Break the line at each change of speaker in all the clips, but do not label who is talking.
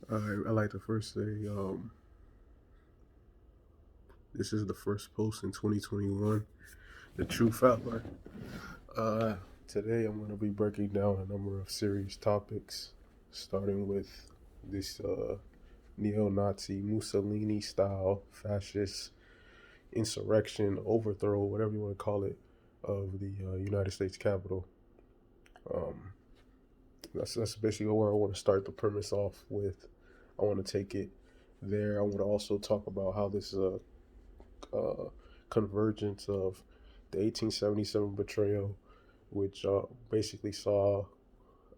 I'd like to first say this is the first post in 2021, the Truth Outline. Uh, Today I'm going to be breaking down a number of serious topics, starting with this neo-Nazi Mussolini style fascist insurrection, overthrow, whatever you want to call it, of the United States Capitol. Um, that's basically where I want to start the premise off with. I want to take it there. I want to also talk about how this uh, convergence of the 1877 betrayal, which basically saw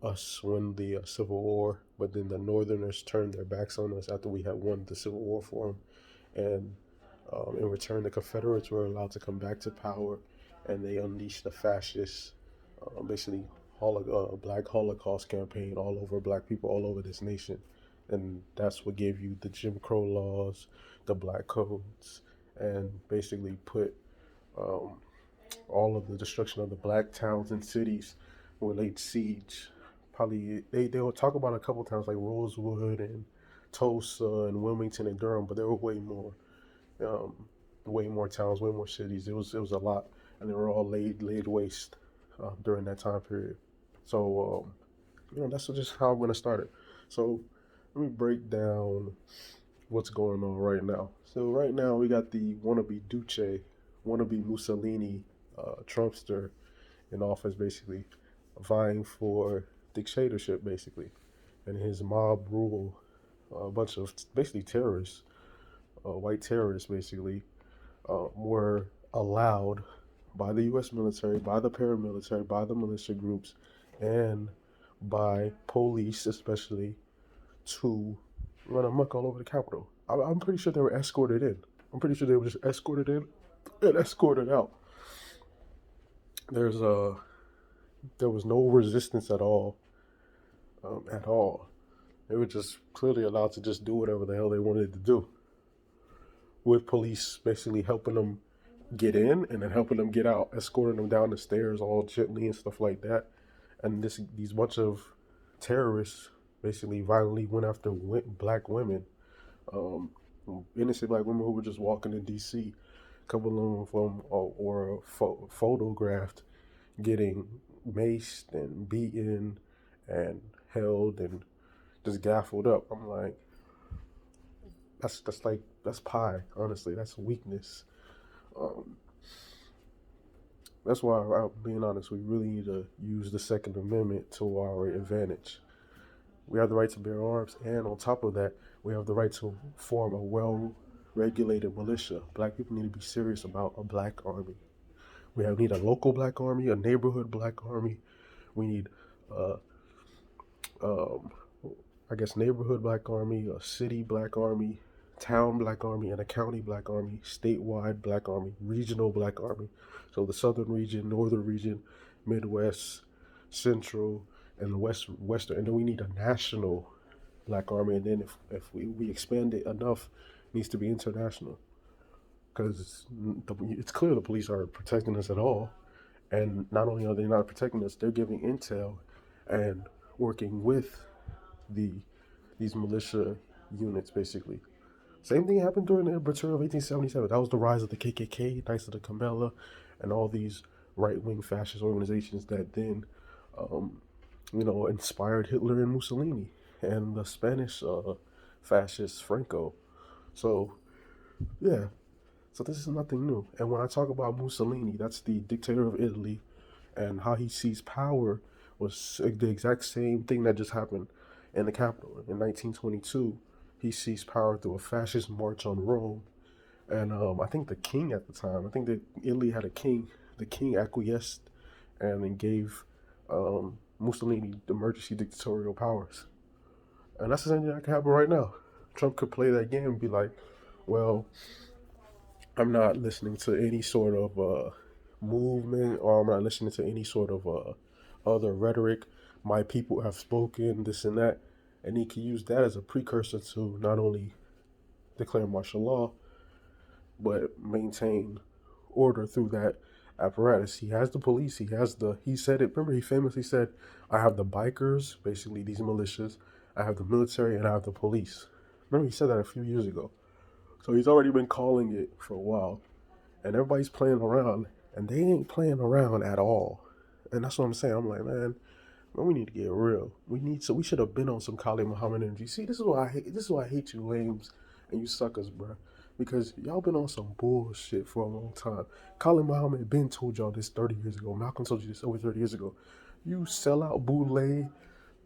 us win the Civil War, but then the Northerners turned their backs on us after we had won the Civil War for them. And in return, the Confederates were allowed to come back to power, and they unleashed the fascists, basically black Holocaust campaign all over black people all over this nation. And that's what gave you the Jim Crow laws, the black codes, and basically put um, all of the destruction of the black towns and cities were laid siege. Probably they will talk about a couple towns like Rosewood and Tulsa and Wilmington and Durham, but there were um, way more towns, way more cities. It was a lot, and they were all laid waste during that time period. So that's just how I'm gonna start it. So let me break down what's going on right now. So right now we got the wannabe Duce, wannabe Mussolini, Trumpster in office, basically vying for dictatorship, basically, and his mob rule. A bunch of basically terrorists, white terrorists, basically, were allowed by the U.S. military, by the paramilitary, by the militia groups, and by police, especially, to run amok all over the Capitol. I'm pretty sure they were escorted in. I'm pretty sure they were just escorted in and escorted out. There's there was no resistance at all, at all. They were just clearly allowed to just do whatever the hell they wanted to do, with police basically helping them get in and then helping them get out, escorting them down the stairs all gently and stuff like that. And these bunch of terrorists basically violently went after black women, um, innocent black women who were just walking in D.C. A couple of them from or photographed getting maced and beaten and held and just gaffled up. I'm like, that's pie. Honestly, that's weakness. Um, that's why, I'm being honest, we really need to use the Second Amendment to our advantage. We have the right to bear arms, and on top of that, we have the right to form a well-regulated militia. Black people need to be serious about a black army. Need a local black army, a neighborhood black army. We need, uh, um, I guess, neighborhood black army, a city black army, town black army, and a county black army, statewide black army, regional black army. So the southern region, northern region, Midwest, central, and the western. And then we need a national black army. And then if we expand it enough, it needs to be international. Because it's clear the police aren't protecting us at all. And not only are they not protecting us, they're giving intel and working with the these militia units, basically. Same thing happened during the betrayal of 1877. That was the rise of the KKK, Knights of the Camellia, and all these right-wing fascist organizations that then, um, inspired Hitler and Mussolini and the Spanish fascist Franco. So, yeah, so this is nothing new. And when I talk about Mussolini, that's the dictator of Italy, and how he sees power was the exact same thing that just happened in the Capitol in 1922. He seized power through a fascist march on Rome, and I think the king at the time, I think that Italy had a king. The king acquiesced and then gave Mussolini the emergency dictatorial powers, and that's the same thing that could happen right now. Trump could play that game and be like, "Well, I'm not listening to any sort of movement, or I'm not listening to any sort of other rhetoric. My people have spoken, this and that." And he can use that as a precursor to not only declare martial law, but maintain order through that apparatus. He has the police, he said it, remember he famously said, I have the bikers, basically these militias, I have the military, and I have the police. Remember, he said that a few years ago. So he's already been calling it for a while. And everybody's playing around, and they ain't playing around at all. And that's what I'm saying. I'm like, man, we need to get real. We should have been on some Kali Muhammad energy. See, this is why I hate. This is why I hate you lames and you suckers, bro. Because y'all been on some bullshit for a long time. Kali Muhammad been told y'all this 30 years ago. Malcolm told you this over 30 years ago. You sell out bootleg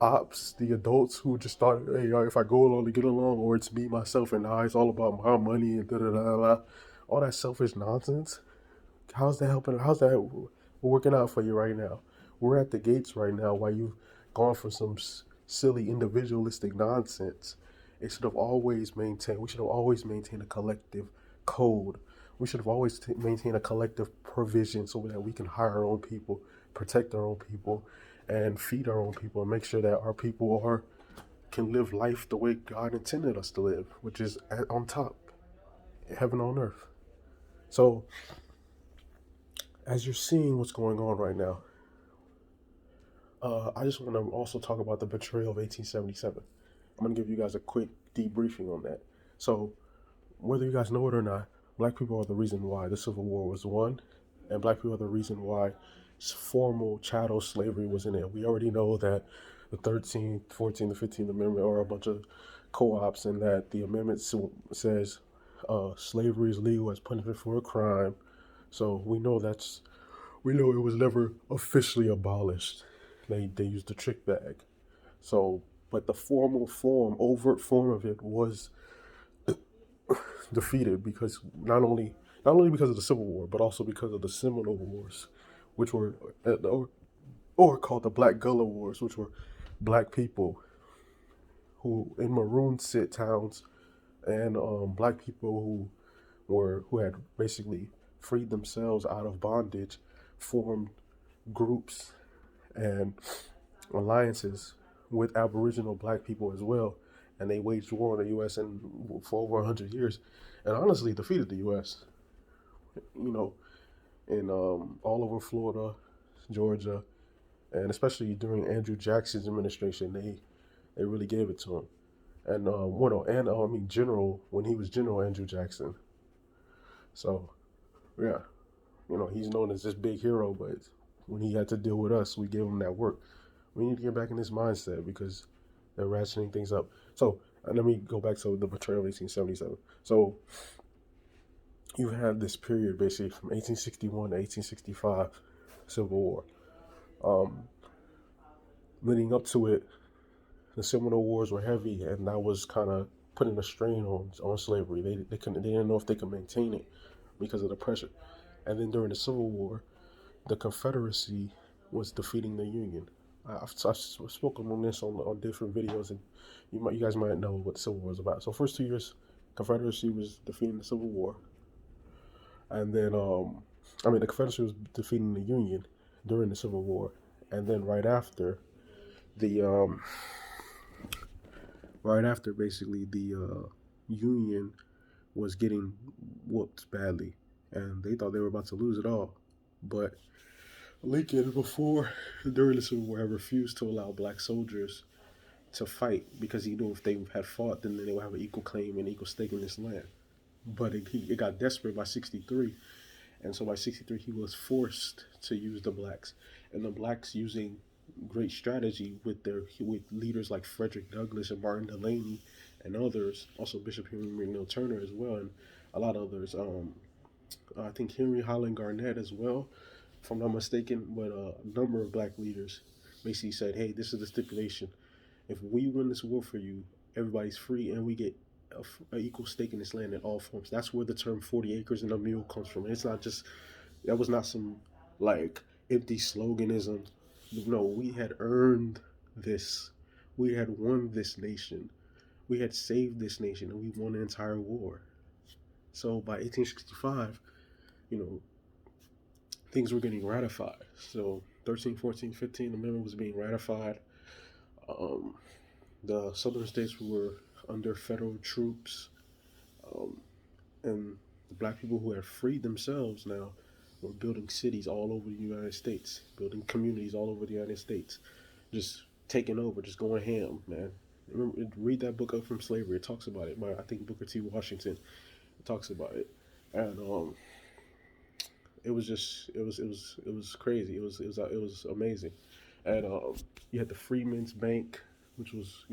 ops, the adults who just thought, hey, if I go along to get along, or it's me, myself, and I, it's all about my money and da da da da. All that selfish nonsense. How's that helping? How's that working out for you right now? We're at the gates right now while you've gone for some silly individualistic nonsense. It should have always maintained, we should have always maintained a collective code. We should have always maintained a collective provision so that we can hire our own people, protect our own people, and feed our own people, and make sure that our people can live life the way God intended us to live, which is on top, heaven on earth. So, as you're seeing what's going on right now, I just want to also talk about the betrayal of 1877. I'm going to give you guys a quick debriefing on that. So, whether you guys know it or not, black people are the reason why the Civil War was won, and black people are the reason why formal chattel slavery was in it. We already know that the 13th, 14th, the 15th Amendment are a bunch of co-ops, and that the amendment says slavery is legal as punishment for a crime. So we know it was never officially abolished. They used the trick bag. So, but the overt form of it was defeated because not only because of the Civil War, but also because of the Seminole Wars, which were or called the Black Gullah Wars, which were black people who in maroon sit towns, and black people who had basically freed themselves out of bondage, formed groups and alliances with Aboriginal black people as well, and they waged war on the U.S. For over 100 years, and honestly defeated the U.S. You know, in all over Florida, Georgia, and especially during Andrew Jackson's administration, they really gave it to him. And I mean General when he was General Andrew Jackson. So yeah, he's known as this big hero, but when he had to deal with us, we gave him that work. We need to get back in this mindset because they're ratcheting things up. So let me go back to the betrayal of 1877. So you have this period basically from 1861 to 1865, Civil War. Um, Leading up to it, the Seminole Wars were heavy, and that was kind of putting a strain on slavery. They didn't know if they could maintain it because of the pressure. And then during the Civil War, the Confederacy was defeating the Union. I've spoken on this on different videos, and you guys might know what the Civil War is about. So first 2 years, Confederacy was defeating the Civil War, and then the Confederacy was defeating the Union during the Civil War, and then the right after basically the Union was getting whooped badly, and they thought they were about to lose it all, but Lincoln, during the Civil War, refused to allow black soldiers to fight because he knew if they had fought, then they would have an equal claim and equal stake in this land. But it got desperate by 63, and so by 63 he was forced to use the blacks, and the blacks using great strategy with leaders like Frederick Douglass and Martin Delany and others, also Bishop Henry Neal Turner as well, and a lot of others. I think Henry Highland Garnett as well, if I'm not mistaken, but a number of black leaders basically said, hey, this is the stipulation. If we win this war for you, everybody's free and we get an equal stake in this land in all forms. That's where the term 40 acres and a mule comes from. It's not just, that was not some like empty sloganism. No, we had earned this. We had won this nation. We had saved this nation, and we won the entire war. So by 1865, you know, things were getting ratified. So 13, 14, 15, the amendment was being ratified. Um, the southern states were under federal troops, um, and the black people who had freed themselves now were building cities all over the United States, building communities all over the United States, just taking over, just going ham, man. Remember, read that book up from slavery. It talks about it. By, I think, Booker T. Washington talks about it, and it was just it was crazy. It was amazing, and you had the Freedmen's Bank, which was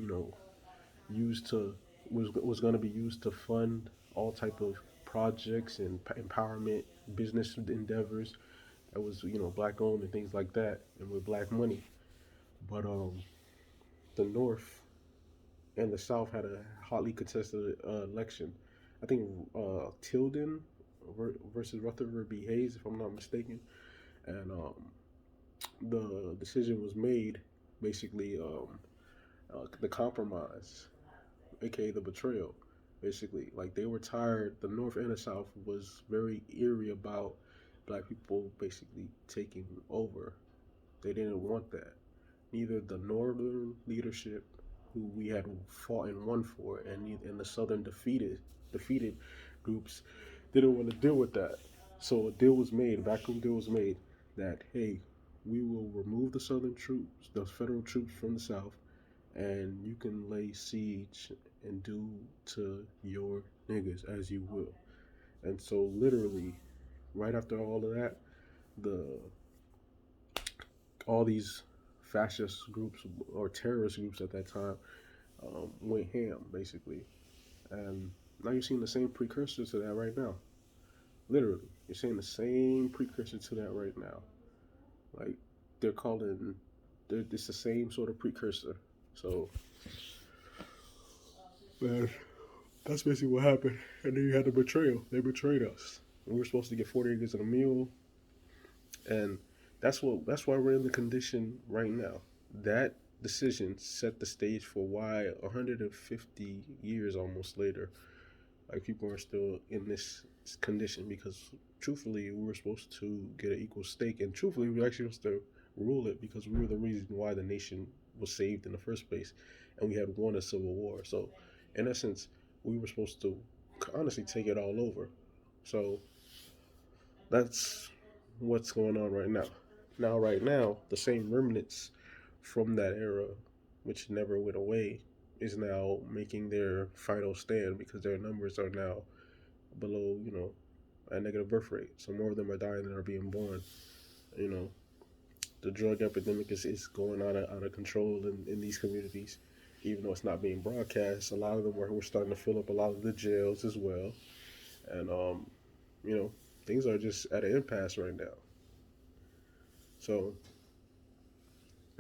used to was going to be used to fund all type of projects and empowerment business endeavors that was black owned and things like that, and with black money. But the North and the South had a hotly contested election. I think Tilden versus Rutherford B. Hayes, if I'm not mistaken, and the decision was made basically the compromise, aka the betrayal. Basically, like they were tired. The North and the South was very eerie about black people basically taking over. They didn't want that. Neither the Northern leadership, who we had fought and won for, and the Southern defeated groups didn't want to deal with that. So a deal was made, a backroom deal was made that hey, we will remove the Southern troops, the federal troops from the South, and you can lay siege and do to your niggas as you will. And so literally, right after all of that, the all these fascist groups or terrorist groups at that time went ham basically, and now you're seeing the same precursor to that right now. Literally, you're seeing the same precursor to that right now. Like they're calling, it's the same sort of precursor. So, man, that's basically what happened. And then you had the betrayal. They betrayed us. We were supposed to get 40 acres and a mule, and that's why we're in the condition right now. That decision set the stage for why 150 years almost later, like people are still in this condition because truthfully we were supposed to get an equal stake, and truthfully we were actually supposed to rule it because we were the reason why the nation was saved in the first place, and we had won a civil war. So in essence, we were supposed to honestly take it all over. So that's what's going on right now. Now, right now, the same remnants from that era, which never went away, is now making their final stand because their numbers are now below, a negative birth rate. So more of them are dying than are being born. You know, the drug epidemic is going out of control in these communities, even though it's not being broadcast. A lot of them we're starting to fill up a lot of the jails as well, and you know, things are just at an impasse right now. So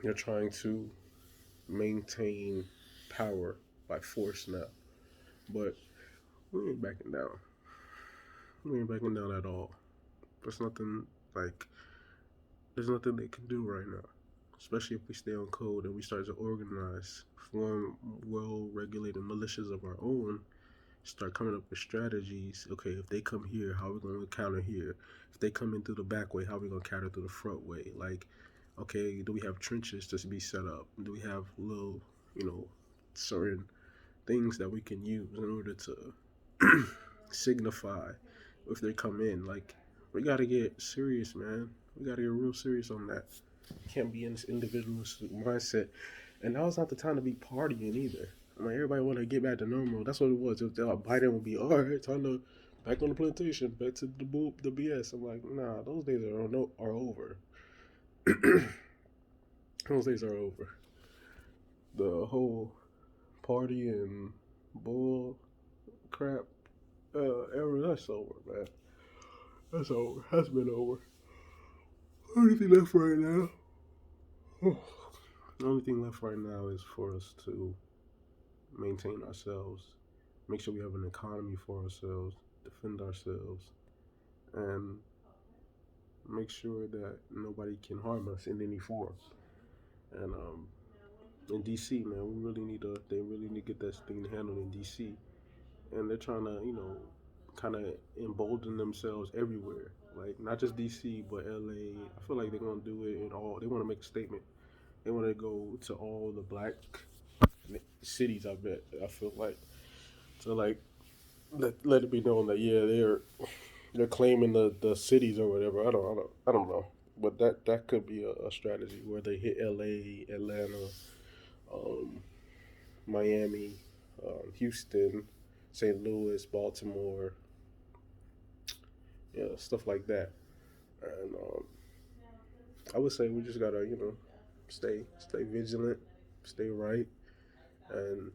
they're trying to maintain power by force now, but we ain't backing down. We ain't backing down at all. There's nothing like there's nothing they can do right now, especially if we stay on code and we start to organize, form well-regulated militias of our own, start coming up with strategies. Okay, if they come here, how are we going to counter here? If they come in through the back way, how are we going to counter through the front way? Like, okay, do we have trenches to be set up? Do we have little, certain things that we can use in order to signify if they come in? Like, we got to get serious, man. We got to get real serious on that. Can't be in this individualist mindset. And now's not the time to be partying either. I'm like, everybody want to get back to normal. That's what it was. Biden would be, all right, time to back on the plantation, back to the BS. I'm like, nah, those days are over. Those days are over. The whole party and bull crap era, that's over, man. That's over. That's been over. The only thing left right now. The only thing left right now is for us to maintain ourselves, make sure we have an economy for ourselves, defend ourselves, and make sure that nobody can harm us in any form. And in DC, man, they really need to get that thing handled in DC. And they're trying to, kind of embolden themselves everywhere. Like not just DC, but LA. I feel like they're gonna do it in all. They want to make a statement. They want to go to all the black cities. I bet. I feel like to like let it be known that yeah they're claiming the cities or whatever. I don't know, but that could be a strategy where they hit L.A., Atlanta, um, Miami, Houston, St. Louis, Baltimore, stuff like that. And I would say we just gotta, stay vigilant, stay right, and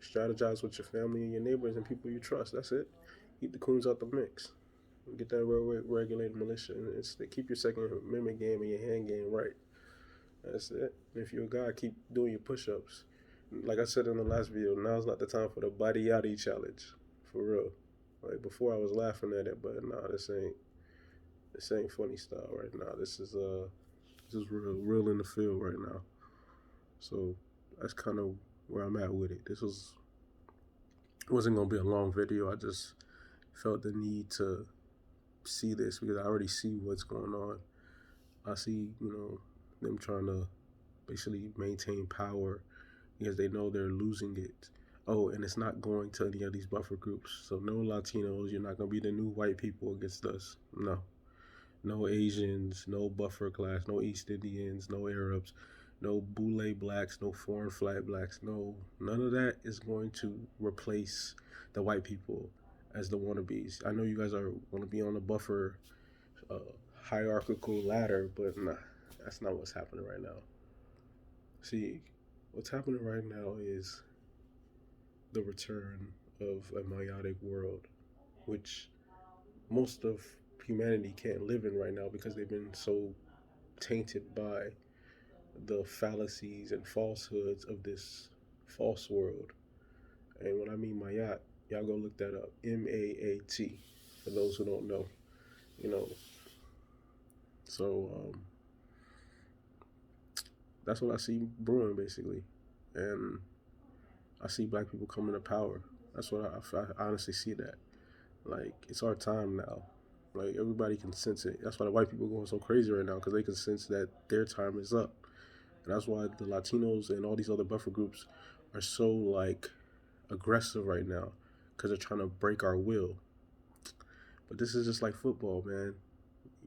strategize with your family and your neighbors and people you trust. That's it. Keep the coons out the mix. Get that regulated militia and keep your Second Amendment game and your hand game right. That's it. If you're a guy, keep doing your push-ups. Like I said in the last video, now's not the time for the body yachty challenge, for real. Like before, I was laughing at it, but nah, this ain't funny style right now. This is real in the field right now. So that's kind of where I'm at with it. This wasn't gonna be a long video. I just felt the need to see this because I already see what's going on. I see, them trying to basically maintain power because they know they're losing it. Oh, and it's not going to any of these buffer groups. So no Latinos, you're not gonna be the new white people against us. No. No Asians, no buffer class, no East Indians, no Arabs, no Boule blacks, no foreign flag blacks. No, none of that is going to replace the white people as the wannabes. I know you guys want to be on the buffer uh, hierarchical ladder, but nah, that's not what's happening right now. See, what's happening right now is the return of a meiotic world, which most of humanity can't live in right now because they've been so tainted by the fallacies and falsehoods of this false world. And when I mean Mayat, y'all go look that up. MAAT, for those who don't know. You know, so that's what I see brewing basically. And I see black people coming to power. That's what I honestly see that. Like, it's our time now. Like, everybody can sense it. That's why the white people are going so crazy right now, because they can sense that their time is up. And that's why the Latinos and all these other buffer groups are so, like, aggressive right now, because they're trying to break our will. But this is just like football, man.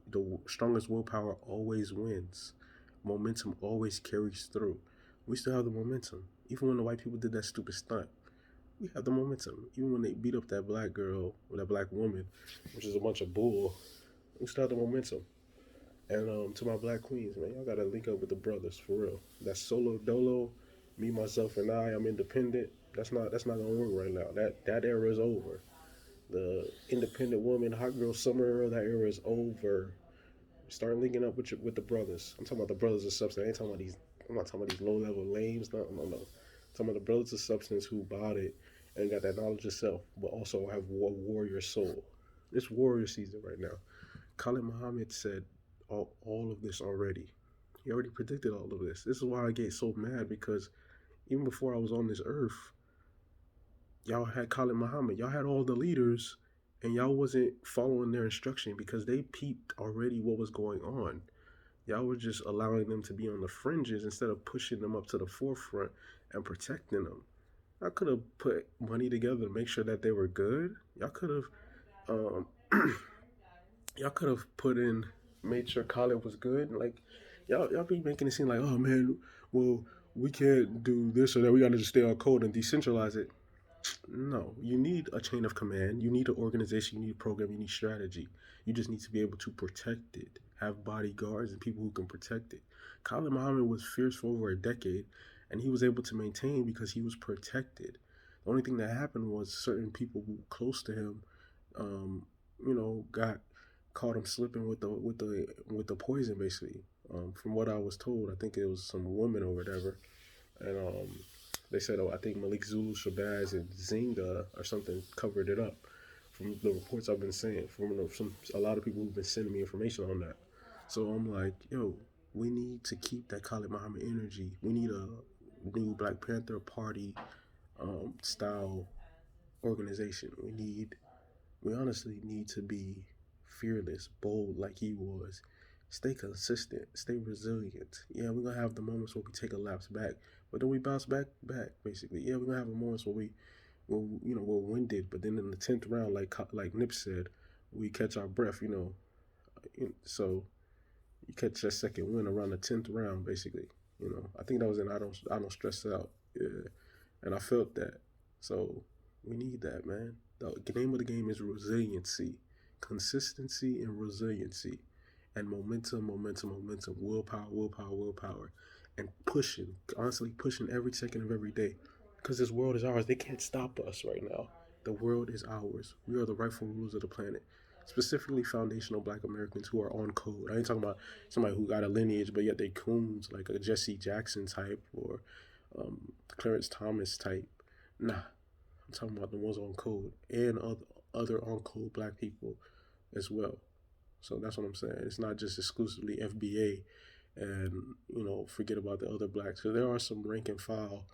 The strongest willpower always wins. Momentum always carries through. We still have the momentum. Even when the white people did that stupid stunt, we have the momentum. Even when they beat up that black girl or that black woman, which is a bunch of bull, we still have the momentum. And to my black queens, man, y'all gotta link up with the brothers for real. That's solo dolo, me, myself, and I'm independent. That's not gonna work right now. That era is over. The independent woman, hot girl summer era, that era is over. Start linking up with the brothers. I'm talking about the brothers of substance. I ain't talking about these. I'm not talking about these low level lames. No. I'm talking about the brothers of substance who bought it and got that knowledge of self, but also have warrior soul. It's warrior season right now. Khalid Muhammad said all of this already. He already predicted all of this. This is why I get so mad, because even before I was on this earth, y'all had Khalid Muhammad. Y'all had all the leaders, and y'all wasn't following their instruction because they peeped already what was going on. Y'all were just allowing them to be on the fringes instead of pushing them up to the forefront and protecting them. Y'all could have put money together to make sure that they were good. Y'all could have, um, y'all could have made sure Khalid was good. Like, y'all be making it seem like, oh man, well, we can't do this or that. We gotta just stay on code and decentralize it. No, you need a chain of command. You need an organization. You need a program. You need strategy. You just need to be able to protect it. Have bodyguards and people who can protect it. Khalid Muhammad was fierce for over a decade, and he was able to maintain because he was protected. The only thing that happened was certain people who close to him, got caught him slipping with the poison. Basically, from what I was told, I think it was some woman or whatever, and they said, oh, I think Malik Zulu, Shabazz, and Zinga or something covered it up. From the reports I've been seeing, from a lot of people who've been sending me information on that. So I'm like, yo, we need to keep that Khalid Muhammad energy. We need a new Black Panther Party style organization. We honestly need to be fearless, bold like he was. Stay consistent, stay resilient. Yeah, we're gonna have the moments where we take a lapse back, but then we bounce back, basically. Yeah, we're gonna have moments where we're winded, but then in the 10th round, like Nip said, we catch our breath. So you catch that second win around the 10th round, basically. I think that was in I don't stress out. Yeah. and I felt that. So we need that, man. The name of the game is resiliency, consistency, and resiliency, and momentum, momentum, momentum, willpower, willpower, willpower, and pushing, constantly pushing every second of every day, because this world is ours. They can't stop us right now. The world is ours. We are the rightful rulers of the planet. Specifically, foundational Black Americans who are on code. I ain't talking about somebody who got a lineage, but yet they coons like a Jesse Jackson type or Clarence Thomas type. Nah, I'm talking about the ones on code and other on code Black people as well. So that's what I'm saying. It's not just exclusively FBA, and forget about the other blacks. So there are some rank and file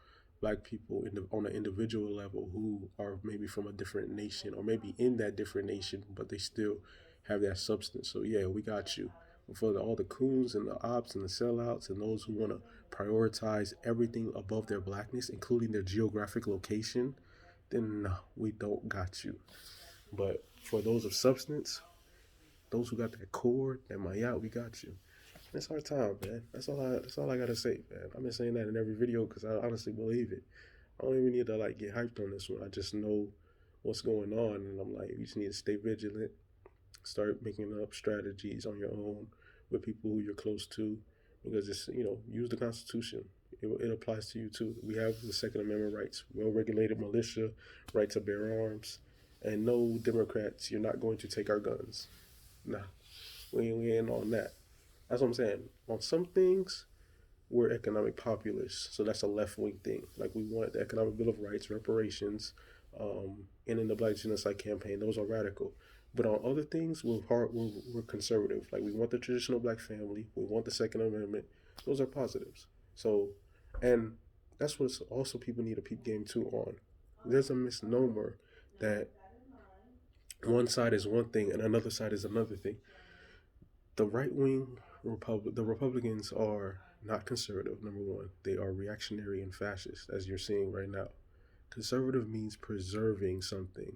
Black people on an individual level who are maybe from a different nation or maybe in that different nation, but they still have that substance. So yeah, we got you. For all the coons and the ops and the sellouts and those who want to prioritize everything above their blackness, including their geographic location, then no, we don't got you. But for those of substance, those who got that cord, that mayat, we got you. It's our time, man. That's all I gotta say, man. I've been saying that in every video because I honestly believe it. I don't even need to like get hyped on this one. I just know what's going on, and I'm like, you just need to stay vigilant. Start making up strategies on your own with people who you're close to, because it's use the Constitution. It applies to you too. We have the Second Amendment rights, well-regulated militia, right to bear arms, and no Democrats. You're not going to take our guns. Nah, we ain't on that. That's what I'm saying. On some things, we're economic populists, so that's a left wing thing. Like we want the Economic Bill of Rights, reparations, and in the Black Genocide Campaign, those are radical. But on other things, we're conservative. Like we want the traditional Black family, we want the Second Amendment. Those are positives. So, and that's what also people need a peep game too on. There's a misnomer that one side is one thing and another side is another thing. The right wing the Republicans are not conservative. Number one, they are reactionary and fascist, as you're seeing right now. Conservative means preserving something,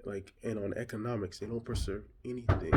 like, and on economics, they don't preserve anything.